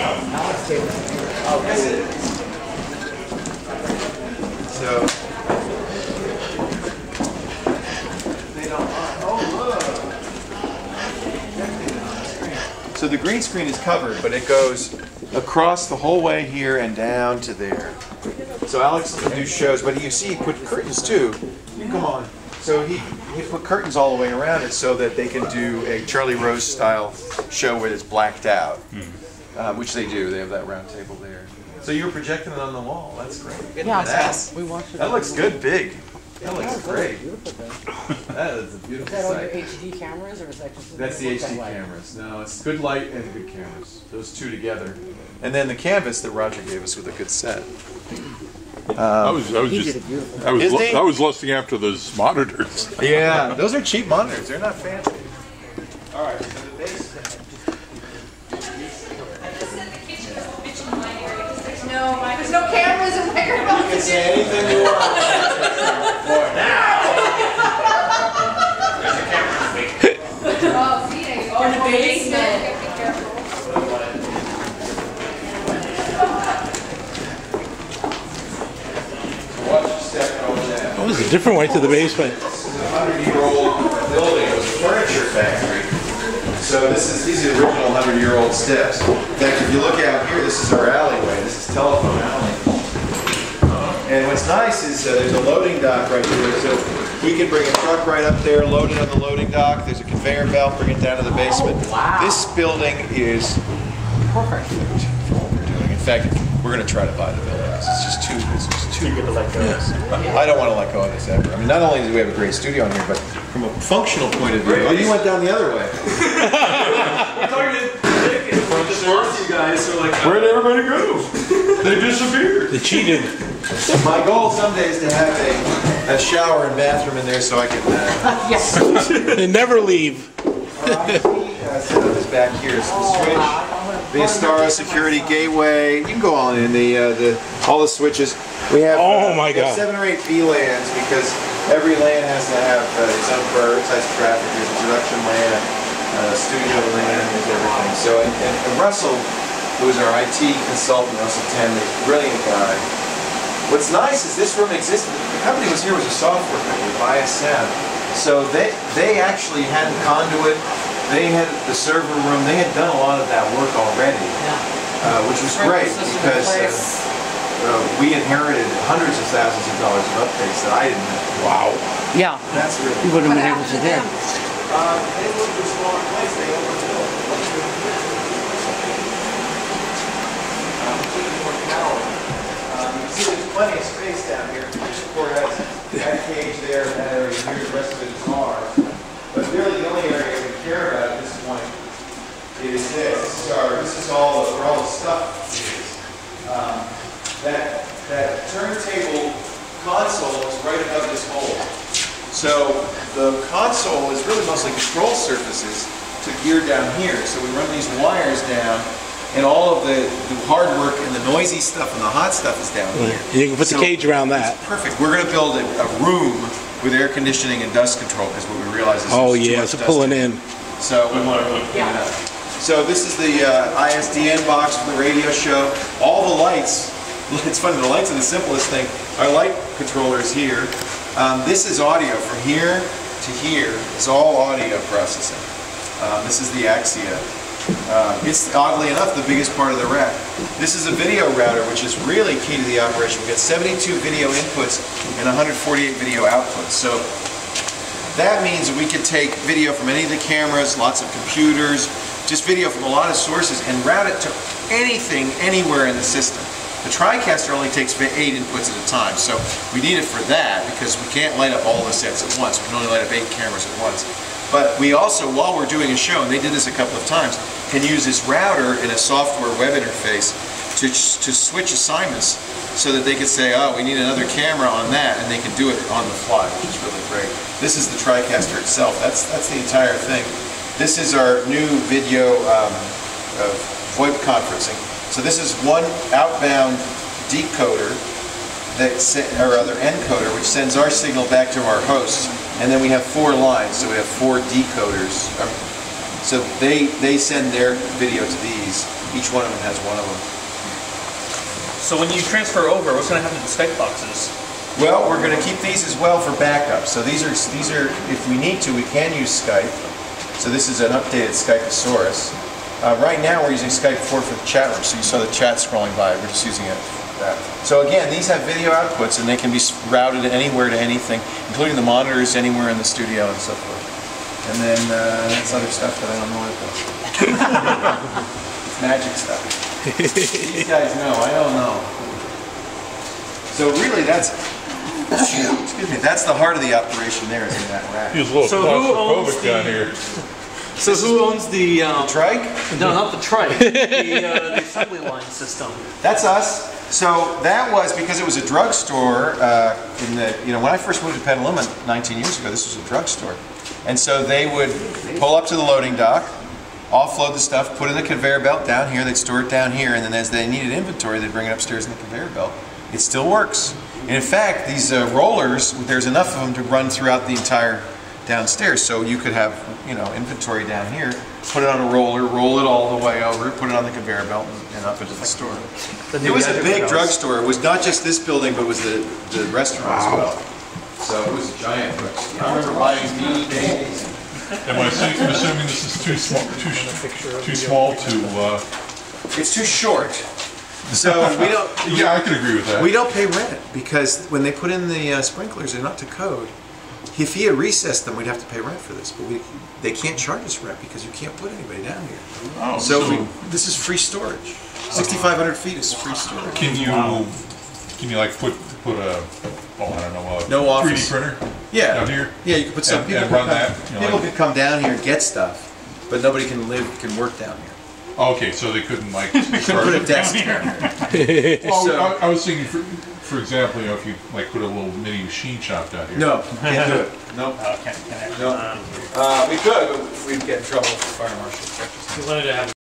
Oh, yes it is. So they don't. Oh, look. So the green screen is covered, but it goes across the whole way here and down to there. So Alex can do shows, but you see he put curtains too. Come on. So he put curtains all the way around it so that they can do a Charlie Rose style show where it's blacked out, which they do. They have that round table there. So you were projecting it on the wall. That's great. Yeah, we watched it. That looks good, big. That looks great. That is a beautiful Is that all your sight. HD cameras, or is that just? That's the HD cameras. No, it's good light and good cameras. Those two together. And then the canvas that Roger gave us with a good set. I was lusting after those monitors. Yeah, those are cheap monitors. They're not fancy. All right, so the base. There's no cameras in my room. You can say anything you want. For now. There's a camera in the basement. Oh, see, there you go. In the basement. Be careful. Watch your step over there. Oh, there's a different way to the basement. This is a 100-year-old building. It was a furniture factory. So these are the original 100-year-old steps. In fact, if you look out here, this is our alleyway. This is Telephone Alley. And what's nice is there's a loading dock right here. So we can bring a truck right up there, load it on the loading dock. There's a conveyor belt, bring it down to the basement. Oh, wow. This building is perfect for what we're doing. In fact, we're going to try to buy the building. It's just too good to let go of. I don't want to let go of this ever. I mean, not only do we have a great studio in here, but from a functional point of view. Oh, you went down the other way. Where'd everybody go? They disappeared. They cheated. My goal someday is to have a shower and bathroom in there so I can. Yes. They never leave. Set up this back here. It's the switch, the Astara security gateway. You can go on in all the switches. We have. Oh my we have God. 7 or 8 VLANs because every LAN has to have its own prioritized traffic. There's a production LAN, studio LAN, there's everything. So and Russell, who is our IT consultant, Russell 10, is a brilliant guy. What's nice is this room existed. The company was here was a software company, ISM. So they actually had the conduit, they had the server room, they had done a lot of that work already, which was great because we inherited hundreds of thousands of dollars of updates that I didn't have. Wow. Yeah. That's really. You wouldn't have been able to do. They moved to a smaller place. They overbuilt. More power. You can see there's plenty of space down here. The court has that cage there, that area here. The rest of it is ours. But really, the only area we care about at this point is this. This is all where all the stuff is. That turntable console is right above this hole. So the console is really mostly control surfaces to gear down here. So we run these wires down, and all of the hard work and the noisy stuff and the hot stuff is down here. You can put the cage around that. It's perfect. We're going to build a room with air conditioning and dust control because what we realize is Oh there's too yeah, much it's dust pulling in. So we want to clean it up. So this is the ISDN box for the radio show. All the lights. It's funny, the lights are the simplest thing. Our light controller is here. This is audio from here to here. It's all audio processing. This is the Axia. It's, oddly enough, the biggest part of the rack. This is a video router, which is really key to the operation. We've got 72 video inputs and 148 video outputs. So that means we could take video from any of the cameras, lots of computers, just video from a lot of sources, and route it to anything, anywhere in the system. The TriCaster only takes 8 inputs at a time, so we need it for that because we can't light up all the sets at once. We can only light up 8 cameras at once. But we also, while we're doing a show, and they did this a couple of times, can use this router in a software web interface to switch assignments so that they could say, oh, we need another camera on that, and they can do it on the fly, which is really great. This is the TriCaster itself. That's the entire thing. This is our new video VoIP conferencing. So this is one outbound decoder, or other encoder, which sends our signal back to our hosts. And then we have 4 lines, so we have 4 decoders. So they send their video to these. Each one of them has one of them. So when you transfer over, what's going to happen to the Skype boxes? Well, we're going to keep these as well for backup. So these are, if we need to, we can use Skype. So this is an updated Skypeosaurus. Right now we're using Skype 4 for the chat room, so you saw the chat scrolling by. We're just using it for that. So again, these have video outputs, and they can be routed anywhere to anything, including the monitors anywhere in the studio and so forth. And then that's other stuff that I don't know what it does. It's magic stuff. These guys know, I don't know. So really that's, excuse me, that's the heart of the operation there, is in that rack. He was a little So who owns claustrophobic down here. So who owns the Trike? No, not the trike. the assembly line system. That's us. So that was because it was a drugstore in the, when I first moved to Petaluma 19 years ago, this was a drugstore. And so they would pull up to the loading dock, offload the stuff, put it in the conveyor belt down here, they'd store it down here, and then as they needed inventory, they'd bring it upstairs in the conveyor belt. It still works. And in fact, these rollers, there's enough of them to run throughout the entire downstairs, so you could have, inventory down here, put it on a roller, roll it all the way over, put it on the conveyor belt, and up into the store. It was a big drugstore. It was not just this building, but it was the restaurant as well. So it was a giant drugstore. I remember buying DVDs. Am I assuming this is too small to... It's too short. So we don't... Yeah, I can agree with that. We don't pay rent, because when they put in the sprinklers, they're not to code. If he had recessed them, we'd have to pay rent for this, but they can't charge us rent because you can't put anybody down here. Oh, so this is free storage. 6,500 feet is free storage. Can you like put a, I don't know, a no 3D office printer down here? Yeah, you can put some people and run that. People could come down here and get stuff, but nobody can work down here. Oh, okay, so they couldn't like couldn't put a desk down here. Well, I was thinking, for example, if you like put a little mini machine shop down here. No, can't do it. Nope. No. We could, but we'd get in trouble with the fire marshal. You wanted to have